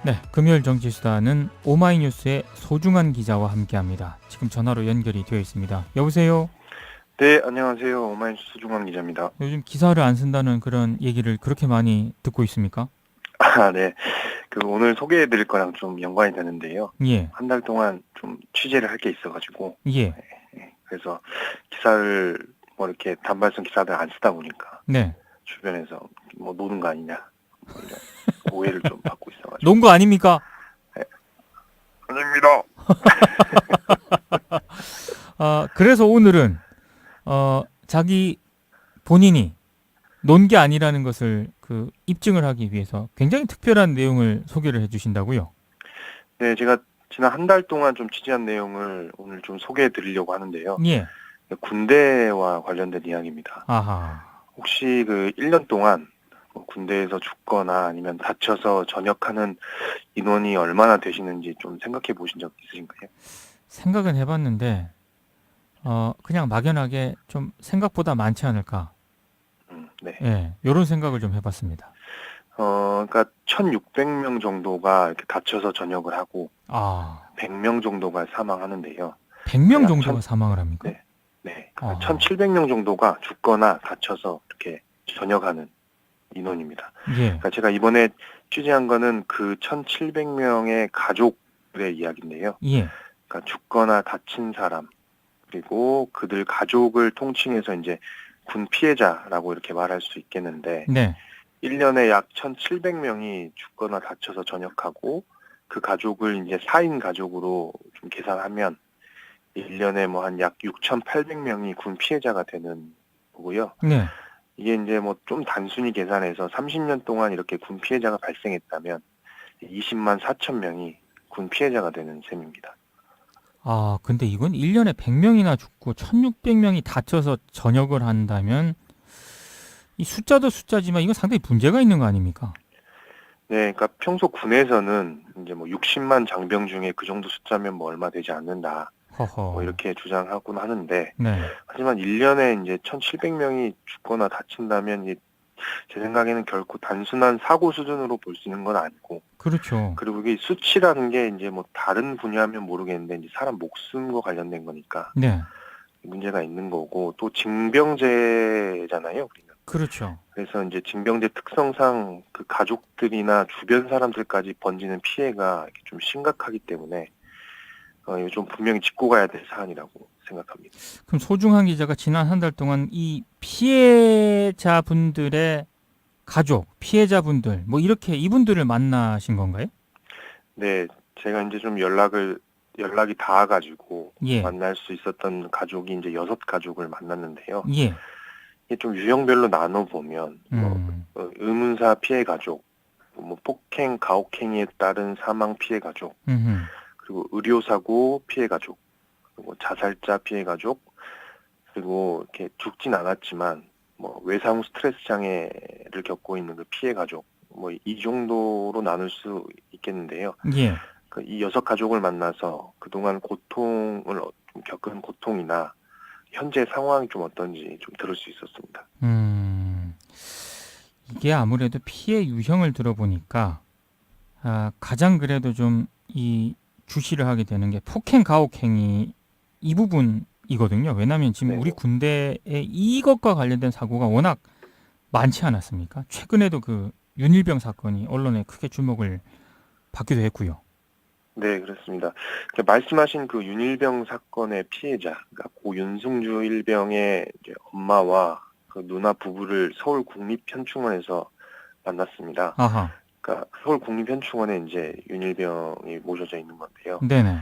네, 금요일 정치수다는 오마이뉴스의 소중한 기자와 함께합니다. 지금 전화로 연결이 되어 있습니다. 여보세요? 네, 안녕하세요. 오마이뉴스 소중한 기자입니다. 요즘 기사를 안 쓴다는 그런 얘기를 그렇게 많이 듣고 있습니까? 네. 오늘 소개해드릴 거랑 좀 연관이 되는데요. 예, 한 달 동안 좀 취재를 할 게 있어가지고, 예, 그래서 기사를 뭐 이렇게 단발성 기사들 안 쓰다 보니까 네. 주변에서 뭐 노는 거 아니냐, 뭐 이런 오해를 좀 받고 있어가지고. 논 거 아닙니까? 네. 아닙니다. 그래서 오늘은 자기 본인이 논 게 아니라는 것을 입증을 하기 위해서 굉장히 특별한 내용을 소개를 해주신다고요? 네, 제가 지난 한 달 동안 좀 취재한 내용을 오늘 좀 소개해드리려고 하는데요. 예. 군대와 관련된 이야기입니다. 아하. 혹시 1년 동안 뭐 군대에서 죽거나 아니면 다쳐서 전역하는 인원이 얼마나 되시는지 좀 생각해 보신 적 있으신가요? 생각은 해봤는데 그냥 막연하게 좀 생각보다 많지 않을까? 네. 예, 요런 생각을 좀 해봤습니다. 그러니까 1,600명 정도가 이렇게 다쳐서 전역을 하고 아, 100명 정도가 사망하는데요. 100명 약 정도가 사망을 합니까? 네. 네. 아, 1,700명 정도가 죽거나 다쳐서 이렇게 전역하는 인원입니다. 예, 그러니까 제가 이번에 취재한 거는 그 1,700명의 가족들의 이야기인데요. 예, 그러니까 죽거나 다친 사람 그리고 그들 가족을 통칭해서 이제 군 피해자라고 이렇게 말할 수 있겠는데 네, 1년에 약 1,700명이 죽거나 다쳐서 전역하고 그 가족을 이제 4인 가족으로 좀 계산하면 1년에 뭐 한 약 6,800명이 군 피해자가 되는 거고요. 네. 이게 이제 뭐 좀 단순히 계산해서 30년 동안 이렇게 군 피해자가 발생했다면 20만 4천 명이 군 피해자가 되는 셈입니다. 아, 근데 이건 1년에 100명이나 죽고 1600명이 다쳐서 전역을 한다면 이 숫자도 숫자지만 이건 상당히 문제가 있는 거 아닙니까? 네, 그러니까 평소 군에서는 이제 뭐 60만 장병 중에 그 정도 숫자면 뭐 얼마 되지 않는다. 뭐 허허. 이렇게 주장하곤 하는데 네, 하지만 1년에 이제 1,700명이 죽거나 다친다면 제 생각에는 결코 단순한 사고 수준으로 볼 수 있는 건 아니고 그렇죠. 그리고 이게 수치라는 게 이제 뭐 다른 분야면 모르겠는데 이제 사람 목숨과 관련된 거니까 네, 문제가 있는 거고 또 징병제잖아요, 우리는. 그렇죠. 그래서 이제 징병제 특성상 그 가족들이나 주변 사람들까지 번지는 피해가 이렇게 좀 심각하기 때문에 이거 좀 분명히 짚고 가야 될 사안이라고 생각합니다. 그럼 소중한 기자가 지난 한 달 동안 이 피해자분들의 가족, 피해자분들, 뭐 이렇게 이분들을 만나신 건가요? 네, 제가 이제 좀 연락이 닿아가지고 예, 만날 수 있었던 가족이 이제 6가족을 만났는데요. 예, 이게 좀 유형별로 나눠보면 뭐 의문사 피해 가족, 뭐 폭행, 가혹행위에 따른 사망 피해 가족, 음, 그리고 의료사고 피해 가족, 그리고 자살자 피해 가족, 그리고 이렇게 죽진 않았지만 뭐 외상 후 스트레스 장애를 겪고 있는 그 피해 가족, 뭐 이 정도로 나눌 수 있겠는데요. 예, 이 6가족을 만나서 그동안 고통을 좀 겪은 고통이나 현재 상황이 좀 어떤지 좀 들을 수 있었습니다. 이게 아무래도 피해 유형을 들어보니까 가장 그래도 좀 이 주시를 하게 되는 게 폭행, 가혹행위 이 부분이거든요. 왜냐하면 지금 우리 네네. 군대에 이것과 관련된 사고가 워낙 많지 않았습니까? 최근에도 그 윤일병 사건이 언론에 크게 주목을 받기도 했고요. 네, 그렇습니다. 말씀하신 그 윤일병 사건의 피해자, 그러니까 고 윤승주 일병의 이제 엄마와 그 누나 부부를 서울 국립현충원에서 만났습니다. 아하, 그러니까 서울 국립현충원에 이제 윤일병이 모셔져 있는 건데요. 네네.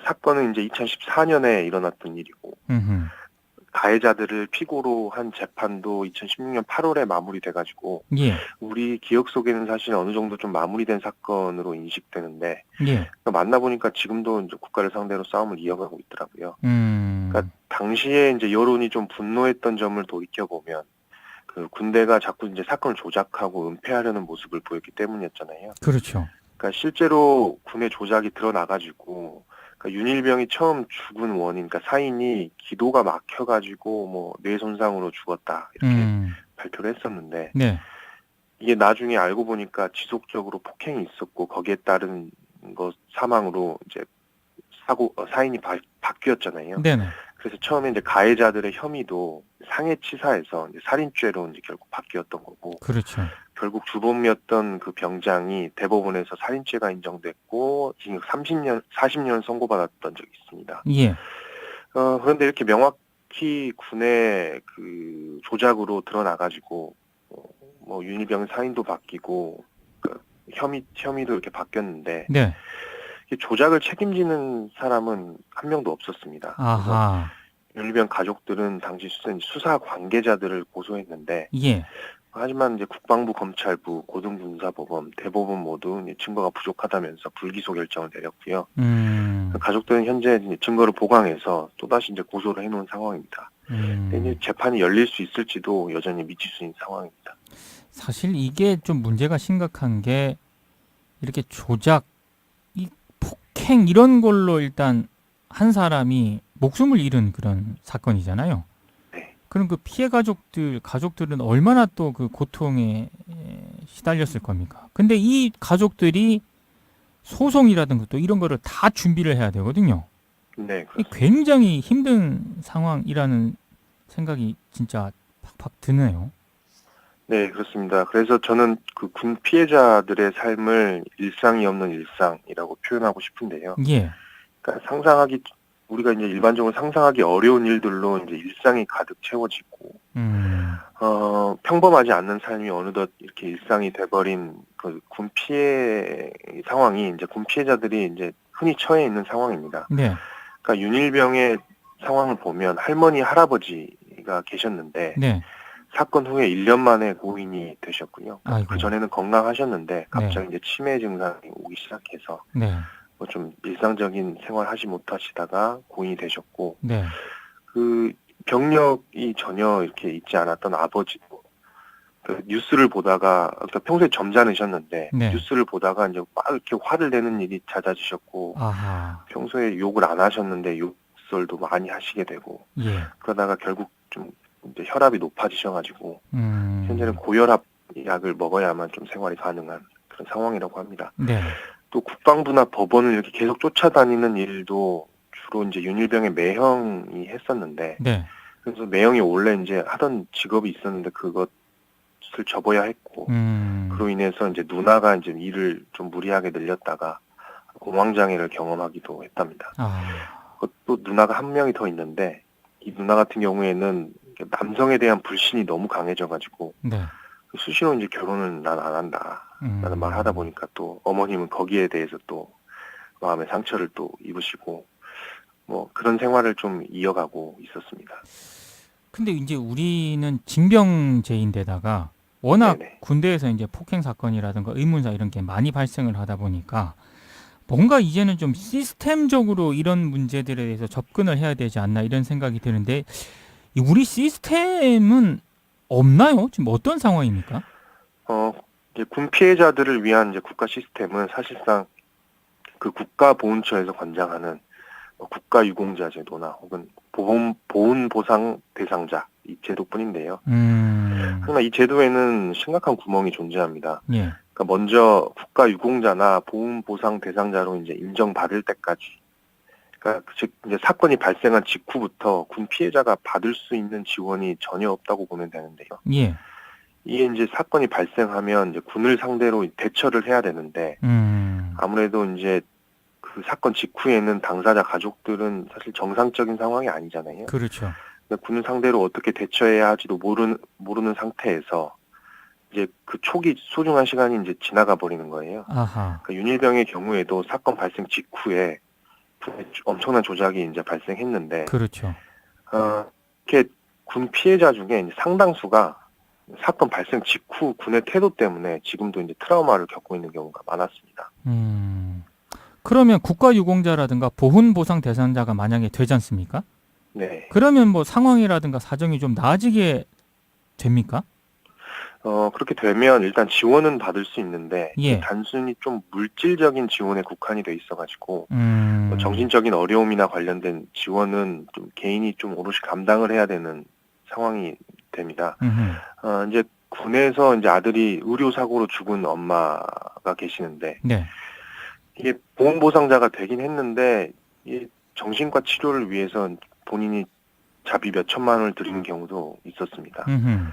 사건은 이제 2014년에 일어났던 일이고, 음흠. 가해자들을 피고로 한 재판도 2016년 8월에 마무리돼가지고, 예, 우리 기억 속에는 사실 어느 정도 좀 마무리된 사건으로 인식되는데, 예, 만나보니까 지금도 이제 국가를 상대로 싸움을 이어가고 있더라고요. 그러니까 음, 당시에 이제 여론이 좀 분노했던 점을 돌이켜보면, 그 군대가 자꾸 이제 사건을 조작하고 은폐하려는 모습을 보였기 때문이었잖아요. 그렇죠. 그러니까 실제로 군의 조작이 드러나가지고, 그러니까 윤일병이 처음 죽은 원인, 그러니까 사인이 기도가 막혀가지고 뭐 뇌 손상으로 죽었다 이렇게 음, 발표를 했었는데, 네, 이게 나중에 알고 보니까 지속적으로 폭행이 있었고 거기에 따른 거 사망으로 이제 사인이 바뀌었잖아요. 네네. 그래서 처음에 이제 가해자들의 혐의도 상해치사해서 이제 살인죄로 이제 결국 바뀌었던 거고, 그렇죠. 결국 주범이었던 그 병장이 대법원에서 살인죄가 인정됐고 징역 30년, 40년 선고받았던 적이 있습니다. 예. 그런데 이렇게 명확히 군의 그 조작으로 드러나가지고 뭐 윤일병 사인도 바뀌고 그 혐의도 이렇게 바뀌었는데 네. 이 조작을 책임지는 사람은 한 명도 없었습니다. 그래서 아하. 윤일병 가족들은 당시 수사 관계자들을 고소했는데, 예. 하지만 이제 국방부, 검찰부, 고등군사법원, 대법원 모두 이제 증거가 부족하다면서 불기소 결정을 내렸고요. 가족들은 현재 이제 증거를 보강해서 또다시 이제 고소를 해놓은 상황입니다. 근데 이제 재판이 열릴 수 있을지도 여전히 미지수인 상황입니다. 사실 이게 좀 문제가 심각한 게 이렇게 조작, 이 폭행 이런 걸로 일단 한 사람이 목숨을 잃은 그런 사건이잖아요. 네. 그럼 그 피해 가족들은 얼마나 또 그 고통에 시달렸을 겁니까? 근데 이 가족들이 소송이라든가 또 이런 거를 다 준비를 해야 되거든요. 네, 이 그렇습니다. 굉장히 힘든 상황이라는 생각이 진짜 팍팍 드네요. 네, 그렇습니다. 그래서 저는 그 군 피해자들의 삶을 일상이 없는 일상이라고 표현하고 싶은데요. 예. 그러니까 우리가 이제 일반적으로 상상하기 어려운 일들로 이제 일상이 가득 채워지고, 평범하지 않는 삶이 어느덧 이렇게 일상이 돼버린 그 군 피해 상황이 이제 군 피해자들이 이제 흔히 처해 있는 상황입니다. 네. 그러니까 윤일병의 상황을 보면 할머니, 할아버지가 계셨는데, 네. 사건 후에 1년 만에 고인이 되셨고요. 아이고. 그전에는 건강하셨는데 갑자기 네. 이제 치매 증상이 오기 시작해서 네. 뭐 좀 일상적인 생활 하지 못하시다가 고인이 되셨고, 네. 그 병력이 전혀 이렇게 있지 않았던 아버지도 그 뉴스를 보다가, 그러니까 평소에 점잖으셨는데 네. 뉴스를 보다가 이제 막 이렇게 화를 내는 일이 잦아지셨고, 아하. 평소에 욕을 안 하셨는데 욕설도 많이 하시게 되고, 예. 그러다가 결국 좀 이제 혈압이 높아지셔가지고 현재는 음. 고혈압 약을 먹어야만 좀 생활이 가능한 그런 상황이라고 합니다. 네. 또 국방부나 법원을 이렇게 계속 쫓아다니는 일도 주로 이제 윤일병의 매형이 했었는데, 네. 그래서 매형이 원래 이제 하던 직업이 있었는데 그것을 접어야 했고, 그로 인해서 이제 누나가 이제 일을 좀 무리하게 늘렸다가 공황장애를 경험하기도 했답니다. 아. 그것도 누나가 한 명이 더 있는데, 이 누나 같은 경우에는 남성에 대한 불신이 너무 강해져가지고 네. 수시로 이제 결혼은 난 안 한다 라는 말을 하다 보니까 또 어머님은 거기에 대해서 또 마음의 상처를 또 입으시고, 뭐 그런 생활을 좀 이어가고 있었습니다. 근데 이제 우리는 징병제인데다가 워낙 네네. 군대에서 이제 폭행 사건이라든가 의문사 이런 게 많이 발생을 하다 보니까 뭔가 이제는 좀 시스템적으로 이런 문제들에 대해서 접근을 해야 되지 않나 이런 생각이 드는데 이 우리 시스템은 없나요? 지금 어떤 상황입니까? 이제 군 피해자들을 위한 이제 국가 시스템은 사실상 그 국가보훈처에서 관장하는 국가유공자 제도나 혹은 보훈보상 대상자 이 제도뿐인데요. 하지만 이 제도에는 심각한 구멍이 존재합니다. 예. 그러니까 먼저 국가유공자나 보훈보상 대상자로 이제 인정받을 때까지, 그러니까 즉 이제 사건이 발생한 직후부터 군 피해자가 받을 수 있는 지원이 전혀 없다고 보면 되는데요. 예. 이게 이제 사건이 발생하면 이제 군을 상대로 대처를 해야 되는데, 아무래도 이제 그 사건 직후에는 당사자 가족들은 사실 정상적인 상황이 아니잖아요. 그렇죠. 그러니까 군을 상대로 어떻게 대처해야 할지도 모르는 상태에서 이제 그 초기 소중한 시간이 이제 지나가 버리는 거예요. 아하. 그러니까 윤일병의 경우에도 사건 발생 직후에 엄청난 조작이 이제 발생했는데, 그렇죠. 이렇게 군 피해자 중에 이제 상당수가 사건 발생 직후 군의 태도 때문에 지금도 이제 트라우마를 겪고 있는 경우가 많았습니다. 그러면 국가유공자라든가 보훈보상 대상자가 만약에 되지 않습니까? 네. 그러면 뭐 상황이라든가 사정이 좀 나아지게 됩니까? 그렇게 되면 일단 지원은 받을 수 있는데, 예. 단순히 좀 물질적인 지원에 국한이 돼 있어가지고, 음. 정신적인 어려움이나 관련된 지원은 좀 개인이 좀 오롯이 감당을 해야 되는 상황이 됩니다. 이제 군에서 이제 아들이 의료 사고로 죽은 엄마가 계시는데 네. 이게 보험보상자가 되긴 했는데 이 정신과 치료를 위해서 본인이 자비 몇 천만 원을 드리는 경우도 있었습니다. 음흠.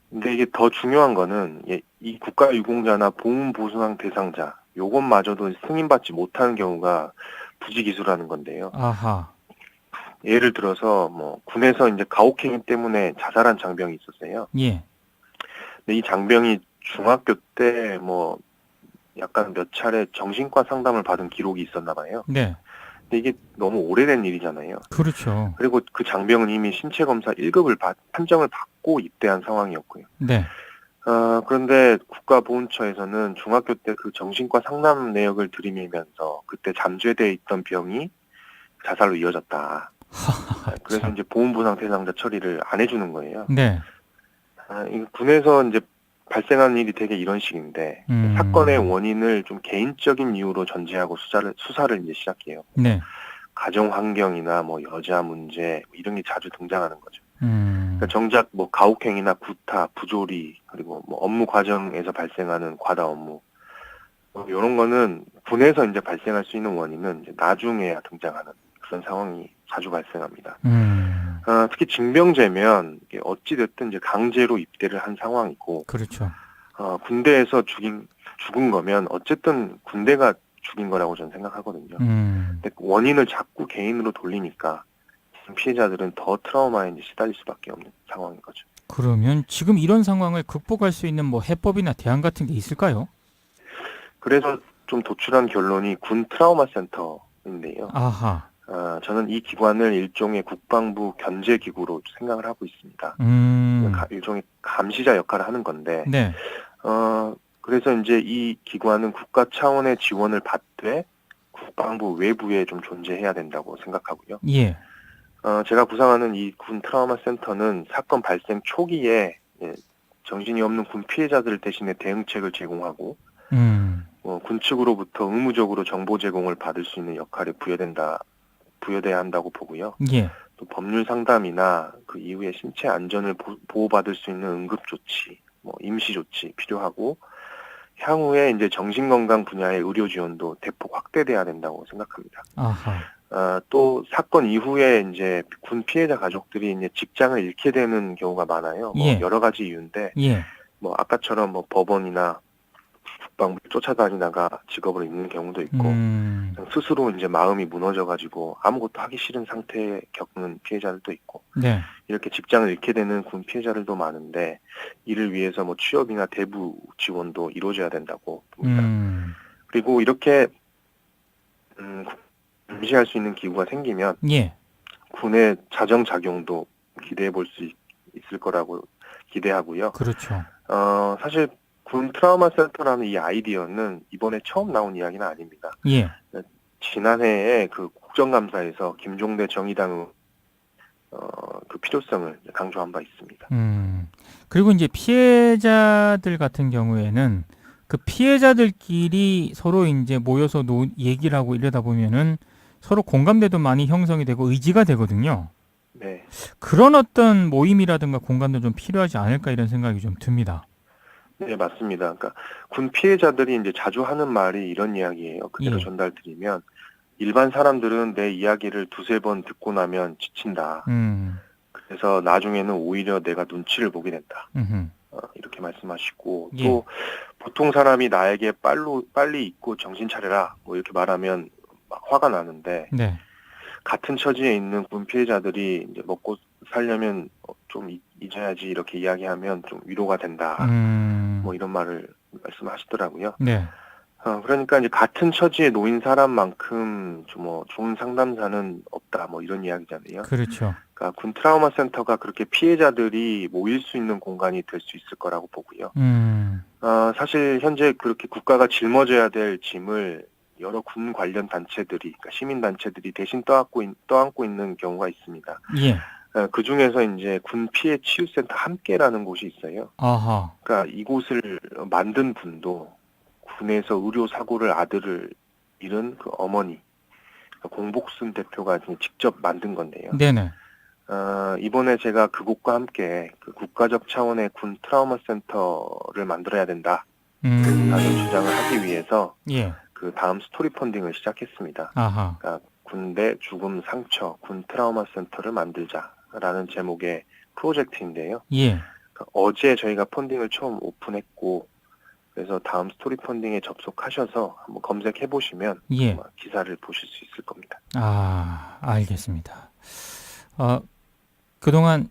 근데 이게 더 중요한 거는 이 국가유공자나 보험보상 대상자 요것마저도 승인받지 못하는 경우가 부지기수라는 건데요. 아하. 예를 들어서 뭐 군에서 이제 가혹행위 때문에 자살한 장병이 있었어요. 예. 근데 이 장병이 중학교 때 뭐 약간 몇 차례 정신과 상담을 받은 기록이 있었나 봐요. 네. 근데 이게 너무 오래된 일이잖아요. 그렇죠. 그리고 그 장병은 이미 신체 검사 1급을 판정을 받고 입대한 상황이었고요. 네. 그런데 국가보훈처에서는 중학교 때 그 정신과 상담 내역을 들이밀면서 그때 잠재돼 있던 병이 자살로 이어졌다. 그래서 참. 이제 보훈보상 대상자 처리를 안 해주는 거예요. 네. 이 군에서 이제 발생하는 일이 되게 이런 식인데 사건의 원인을 좀 개인적인 이유로 전제하고 수사를 이제 시작해요. 네. 가정 환경이나 뭐 여자 문제 이런 게 자주 등장하는 거죠. 그러니까 정작 뭐 가혹행위나 구타, 부조리 그리고 뭐 업무 과정에서 발생하는 과다 업무 이런 거는 군에서 이제 발생할 수 있는 원인은 이제 나중에야 등장하는 그런 상황이 자주 발생합니다. 특히 징병제면 이게 어찌 됐든 이제 강제로 입대를 한 상황이고, 그렇죠. 군대에서 죽은 거면 어쨌든 군대가 죽인 거라고 저는 생각하거든요. 근데 원인을 자꾸 개인으로 돌리니까 피해자들은 더 트라우마에 이제 시달릴 수밖에 없는 상황인 거죠. 그러면 지금 이런 상황을 극복할 수 있는 뭐 해법이나 대안 같은 게 있을까요? 그래서 좀 도출한 결론이 군 트라우마 센터인데요. 아하. 저는 이 기관을 일종의 국방부 견제기구로 생각을 하고 있습니다. 일종의 감시자 역할을 하는 건데, 네. 그래서 이제 이 기관은 국가 차원의 지원을 받되 국방부 외부에 좀 존재해야 된다고 생각하고요. 예. 제가 구상하는 이 군 트라우마 센터는 사건 발생 초기에 정신이 없는 군 피해자들 대신에 대응책을 제공하고, 군 측으로부터 의무적으로 정보 제공을 받을 수 있는 역할이 부여돼야 한다고 보고요. 예. 또 법률 상담이나 그 이후에 신체 안전을 보호받을 수 있는 응급 조치, 뭐 임시 조치 필요하고 향후에 이제 정신건강 분야의 의료 지원도 대폭 확대돼야 된다고 생각합니다. 아하. 또 사건 이후에 이제 군 피해자 가족들이 이제 직장을 잃게 되는 경우가 많아요. 뭐 예. 여러 가지 이유인데, 예. 뭐 아까처럼 뭐 법원이나 국방부 쫓아다니다가 직업을 잃는 경우도 있고, 스스로 이제 마음이 무너져가지고 아무것도 하기 싫은 상태에 겪는 피해자들도 있고, 네. 이렇게 직장을 잃게 되는 군 피해자들도 많은데, 이를 위해서 뭐 취업이나 대부 지원도 이루어져야 된다고 봅니다. 그리고 이렇게 감시할 수 있는 기구가 생기면 예. 군의 자정작용도 기대해 볼 수 있을 거라고 기대하고요. 그렇죠. 사실 군 트라우마 센터라는 이 아이디어는 이번에 처음 나온 이야기는 아닙니다. 예. 지난해에 그 국정감사에서 김종대 정의당 그 필요성을 강조한 바 있습니다. 그리고 이제 피해자들 같은 경우에는 그 피해자들끼리 서로 이제 모여서 얘기를 하고 이러다 보면은 서로 공감대도 많이 형성이 되고 의지가 되거든요. 네. 그런 어떤 모임이라든가 공감도 좀 필요하지 않을까 이런 생각이 좀 듭니다. 네, 맞습니다. 그러니까 군 피해자들이 이제 자주 하는 말이 이런 이야기예요. 그대로 예. 전달드리면 일반 사람들은 내 이야기를 두세 번 듣고 나면 지친다. 그래서 나중에는 오히려 내가 눈치를 보게 된다. 이렇게 말씀하시고 예. 또 보통 사람이 나에게 빨리 잊고 정신 차려라 뭐 이렇게 말하면 막 화가 나는데 네. 같은 처지에 있는 군 피해자들이 이제 먹고 살려면 좀 잊어야지 이렇게 이야기하면 좀 위로가 된다. 뭐 이런 말을 말씀하시더라고요. 네. 그러니까 이제 같은 처지에 놓인 사람만큼 좀 뭐 좋은 상담사는 없다. 뭐 이런 이야기잖아요. 그렇죠. 그러니까 군 트라우마 센터가 그렇게 피해자들이 모일 수 있는 공간이 될 수 있을 거라고 보고요. 사실 현재 그렇게 국가가 짊어져야 될 짐을 여러 군 관련 단체들이, 그러니까 시민 단체들이 대신 떠안고 있는 경우가 있습니다. 예. 그 중에서 이제 군 피해 치유센터 함께라는 곳이 있어요. 아하. 그러니까 이곳을 만든 분도 군에서 의료 사고를 아들을 잃은 그 어머니, 그러니까 공복순 대표가 직접 만든 건데요. 네네. 이번에 제가 그곳과 함께 그 국가적 차원의 군 트라우마 센터를 만들어야 된다라는 주장을 하기 위해서 예. 그 다음 스토리 펀딩을 시작했습니다. 아하. 그러니까 군대 죽음 상처 군 트라우마 센터를 만들자라는 제목의 프로젝트인데요. 예. 그러니까 어제 저희가 펀딩을 처음 오픈했고 그래서 다음 스토리 펀딩에 접속하셔서 한번 검색해 보시면 예. 아마 기사를 보실 수 있을 겁니다. 아, 알겠습니다. 그동안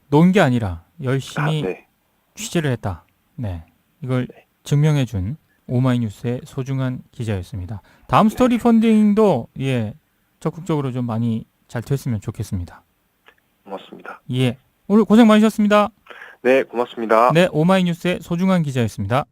논 게 아니라 열심히 네. 취재를 했다. 네. 이걸 네. 증명해 준 오마이뉴스의 소중한 기자였습니다. 다음 스토리 펀딩도 예, 적극적으로 좀 많이 잘 됐으면 좋겠습니다. 고맙습니다. 예. 오늘 고생 많으셨습니다. 네, 고맙습니다. 네, 오마이뉴스의 소중한 기자였습니다.